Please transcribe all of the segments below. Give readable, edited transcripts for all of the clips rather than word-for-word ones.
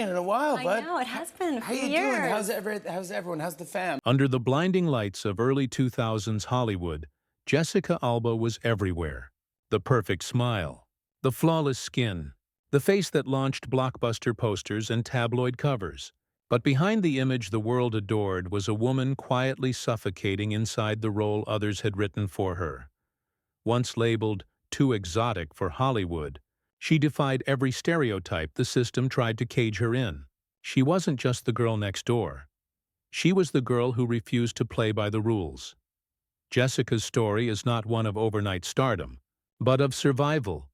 In a while, I bud. know, it has been a How few you doing? years. How's everyone? How's the fam? Under the blinding lights of early 2000s Hollywood, Jessica Alba was everywhere. The perfect smile, the flawless skin, the face that launched blockbuster posters and tabloid covers. But behind the image the world adored was a woman quietly suffocating inside the role others had written for her. Once labeled too exotic for Hollywood, she defied every stereotype the system tried to cage her in. She wasn't just the girl next door. She was the girl who refused to play by the rules. Jessica's story is not one of overnight stardom, but of survival,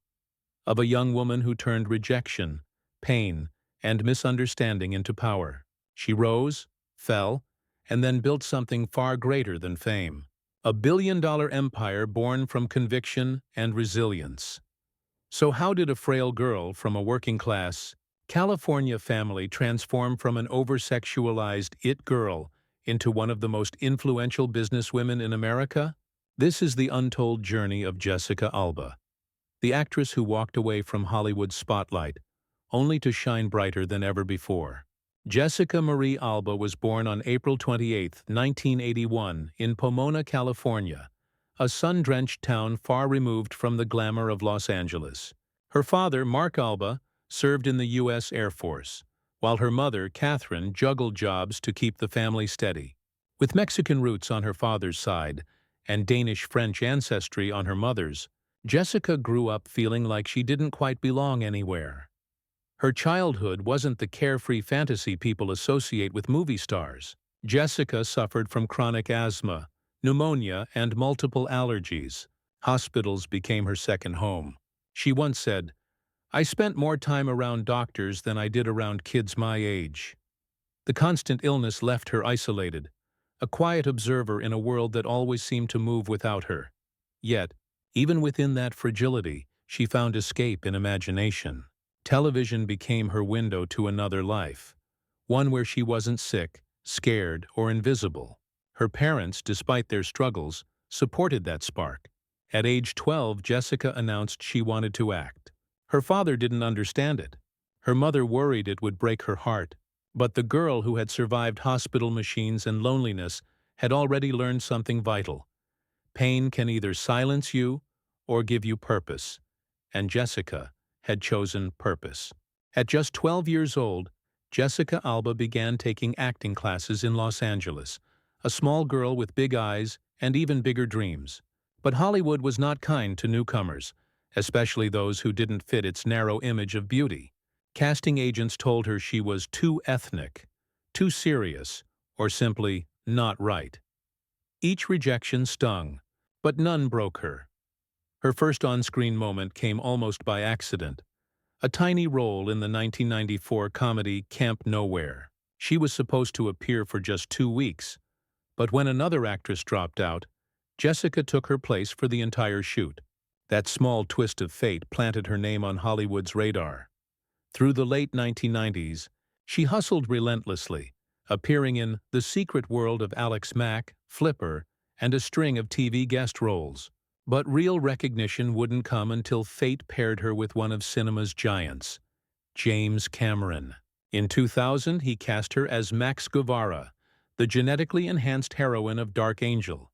of a young woman who turned rejection, pain, and misunderstanding into power. She rose, fell, and then built something far greater than fame. A billion-dollar empire born from conviction and resilience. So how did a frail girl from a working-class, California family transform from an over-sexualized it girl into one of the most influential businesswomen in America? This is the untold journey of Jessica Alba, the actress who walked away from Hollywood's spotlight, only to shine brighter than ever before. Jessica Marie Alba was born on April 28, 1981, in Pomona, California, a sun-drenched town far removed from the glamour of Los Angeles. Her father, Mark Alba, served in the U.S. Air Force, while her mother, Catherine, juggled jobs to keep the family steady. With Mexican roots on her father's side and Danish-French ancestry on her mother's, Jessica grew up feeling like she didn't quite belong anywhere. Her childhood wasn't the carefree fantasy people associate with movie stars. Jessica suffered from chronic asthma, pneumonia, and multiple allergies. Hospitals became her second home. She once said, "I spent more time around doctors than I did around kids my age." The constant illness left her isolated, a quiet observer in a world that always seemed to move without her. Yet, even within that fragility, she found escape in imagination. Television became her window to another life, one where she wasn't sick, scared, or invisible. Her parents, despite their struggles, supported that spark. At age 12, Jessica announced she wanted to act. Her father didn't understand it. Her mother worried it would break her heart. But the girl who had survived hospital machines and loneliness had already learned something vital. Pain can either silence you or give you purpose. And Jessica had chosen purpose. At just 12 years old, Jessica Alba began taking acting classes in Los Angeles, a small girl with big eyes and even bigger dreams. But Hollywood was not kind to newcomers, especially those who didn't fit its narrow image of beauty. Casting agents told her she was too ethnic, too serious, or simply not right. Each rejection stung, but none broke her. Her first on-screen moment came almost by accident, a tiny role in the 1994 comedy Camp Nowhere. She was supposed to appear for just 2 weeks, but when another actress dropped out, Jessica took her place for the entire shoot. That small twist of fate planted her name on Hollywood's radar. Through the late 1990s, she hustled relentlessly, appearing in The Secret World of Alex Mack, Flipper, and a string of TV guest roles. But real recognition wouldn't come until fate paired her with one of cinema's giants, James Cameron. In 2000, he cast her as Max Guevara, the genetically enhanced heroine of Dark Angel.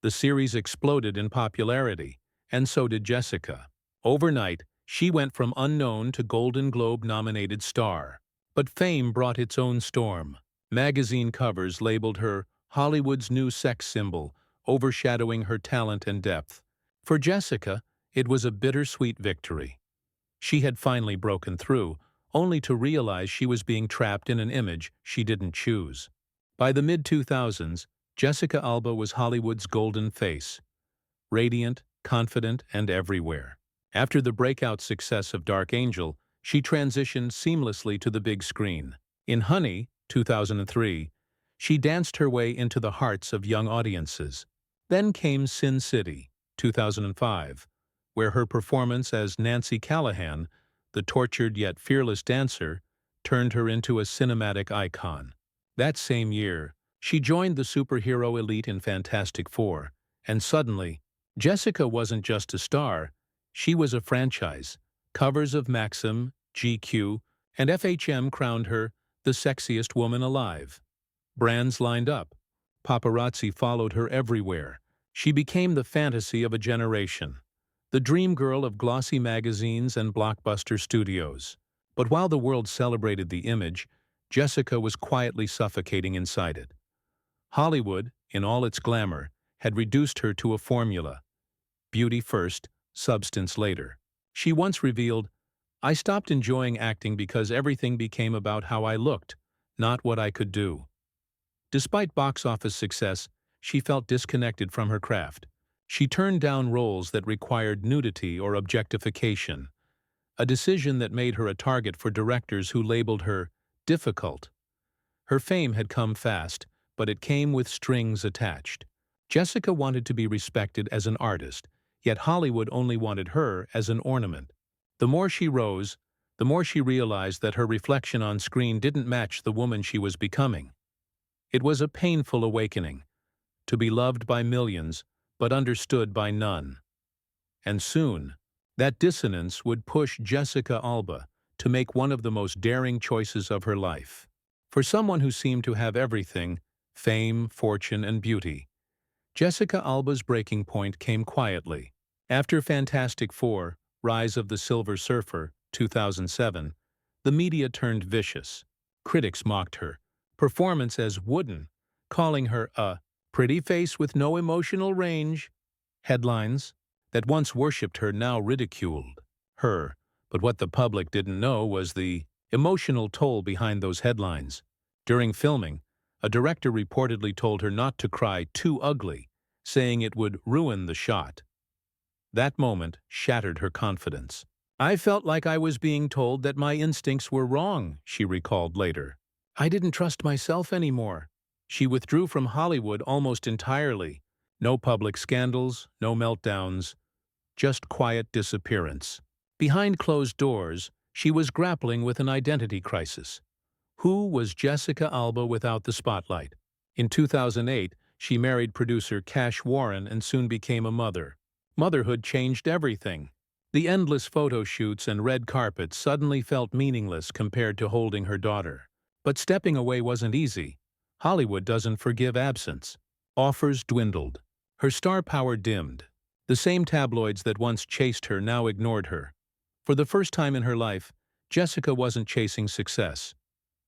The series exploded in popularity, and so did Jessica. Overnight, she went from unknown to Golden Globe-nominated star. But fame brought its own storm. Magazine covers labeled her Hollywood's new sex symbol, overshadowing her talent and depth. For Jessica, it was a bittersweet victory. She had finally broken through, only to realize she was being trapped in an image she didn't choose. By the mid-2000s, Jessica Alba was Hollywood's golden face, radiant, confident, and everywhere. After the breakout success of Dark Angel, she transitioned seamlessly to the big screen. In Honey, 2003, she danced her way into the hearts of young audiences. Then came Sin City, 2005, where her performance as Nancy Callahan, the tortured yet fearless dancer, turned her into a cinematic icon. That same year, she joined the superhero elite in Fantastic Four, and suddenly, Jessica wasn't just a star, she was a franchise. Covers of Maxim, GQ, and FHM crowned her the sexiest woman alive. Brands lined up. Paparazzi followed her everywhere. She became the fantasy of a generation, the dream girl of glossy magazines and blockbuster studios. But while the world celebrated the image, Jessica was quietly suffocating inside it. Hollywood, in all its glamour, had reduced her to a formula: beauty first, substance later. She once revealed, "I stopped enjoying acting because everything became about how I looked, not what I could do." Despite box office success, she felt disconnected from her craft. She turned down roles that required nudity or objectification, a decision that made her a target for directors who labeled her difficult. Her fame had come fast, but it came with strings attached. Jessica wanted to be respected as an artist, yet Hollywood only wanted her as an ornament. The more she rose, the more she realized that her reflection on screen didn't match the woman she was becoming. It was a painful awakening, to be loved by millions, but understood by none. And soon, that dissonance would push Jessica Alba to make one of the most daring choices of her life. For someone who seemed to have everything, fame, fortune, and beauty, Jessica Alba's breaking point came quietly. After Fantastic Four: Rise of the Silver Surfer, 2007, the media turned vicious. Critics mocked her performance as wooden, calling her a pretty face with no emotional range. Headlines that once worshipped her now ridiculed her, but what the public didn't know was the emotional toll behind those headlines. During filming, a director reportedly told her not to cry too ugly, saying it would ruin the shot. That moment shattered her confidence. "I felt like I was being told that my instincts were wrong," she recalled later. "I didn't trust myself anymore." She withdrew from Hollywood almost entirely. No public scandals, no meltdowns, just quiet disappearance. Behind closed doors, she was grappling with an identity crisis. Who was Jessica Alba without the spotlight? In 2008, she married producer Cash Warren and soon became a mother. Motherhood changed everything. The endless photo shoots and red carpets suddenly felt meaningless compared to holding her daughter. But stepping away wasn't easy. Hollywood doesn't forgive absence. Offers dwindled. Her star power dimmed. The same tabloids that once chased her now ignored her. For the first time in her life, Jessica wasn't chasing success.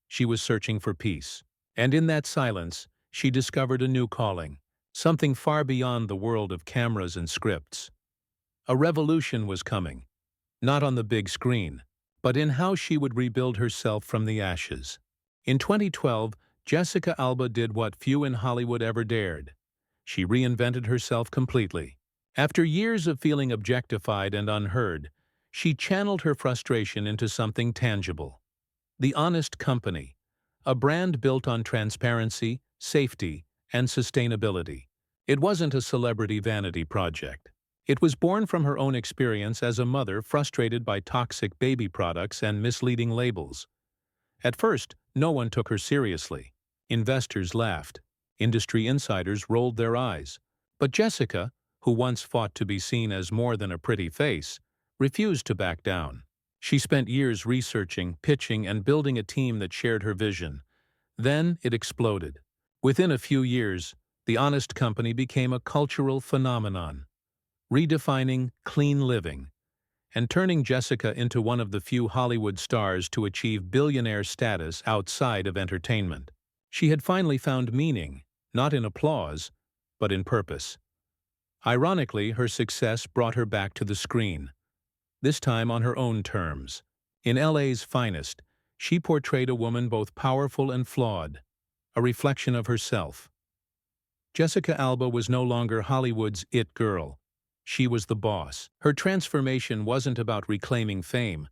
She was searching for peace. And in that silence, she discovered a new calling, something far beyond the world of cameras and scripts. A revolution was coming, not on the big screen, but in how she would rebuild herself from the ashes. In 2012, Jessica Alba did what few in Hollywood ever dared. She reinvented herself completely. After years of feeling objectified and unheard, she channeled her frustration into something tangible. The Honest Company, a brand built on transparency, safety, and sustainability. It wasn't a celebrity vanity project. It was born from her own experience as a mother frustrated by toxic baby products and misleading labels. At first, no one took her seriously. Investors laughed. Industry insiders rolled their eyes. But Jessica, who once fought to be seen as more than a pretty face, refused to back down. She spent years researching, pitching, and building a team that shared her vision. Then it exploded. Within a few years, the Honest Company became a cultural phenomenon, redefining clean living and turning Jessica into one of the few Hollywood stars to achieve billionaire status outside of entertainment. She had finally found meaning, not in applause, but in purpose. Ironically, her success brought her back to the screen, this time on her own terms. In LA's Finest, she portrayed a woman both powerful and flawed, a reflection of herself. Jessica Alba was no longer Hollywood's it girl. She was the boss. Her transformation wasn't about reclaiming fame.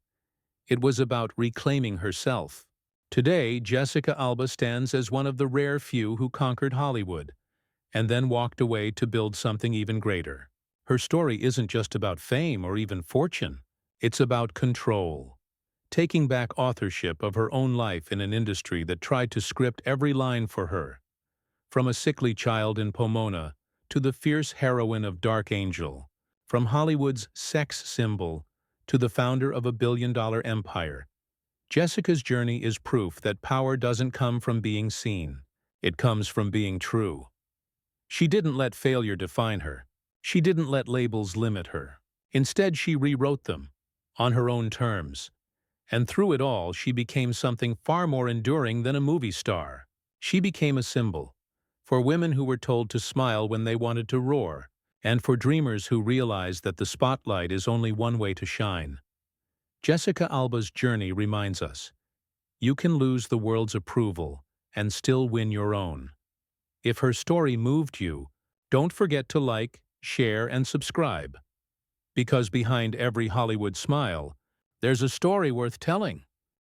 It was about reclaiming herself. Today, Jessica Alba stands as one of the rare few who conquered Hollywood, and then walked away to build something even greater. Her story isn't just about fame or even fortune. It's about control. Taking back authorship of her own life in an industry that tried to script every line for her. From a sickly child in Pomona to the fierce heroine of Dark Angel, from Hollywood's sex symbol to the founder of a billion-dollar empire, Jessica's journey is proof that power doesn't come from being seen. It comes from being true. She didn't let failure define her. She didn't let labels limit her. Instead, she rewrote them, on her own terms. And through it all, she became something far more enduring than a movie star. She became a symbol for women who were told to smile when they wanted to roar, and for dreamers who realized that the spotlight is only one way to shine. Jessica Alba's journey reminds us, you can lose the world's approval and still win your own. If her story moved you, don't forget to like, share, and subscribe. Because behind every Hollywood smile, there's a story worth telling.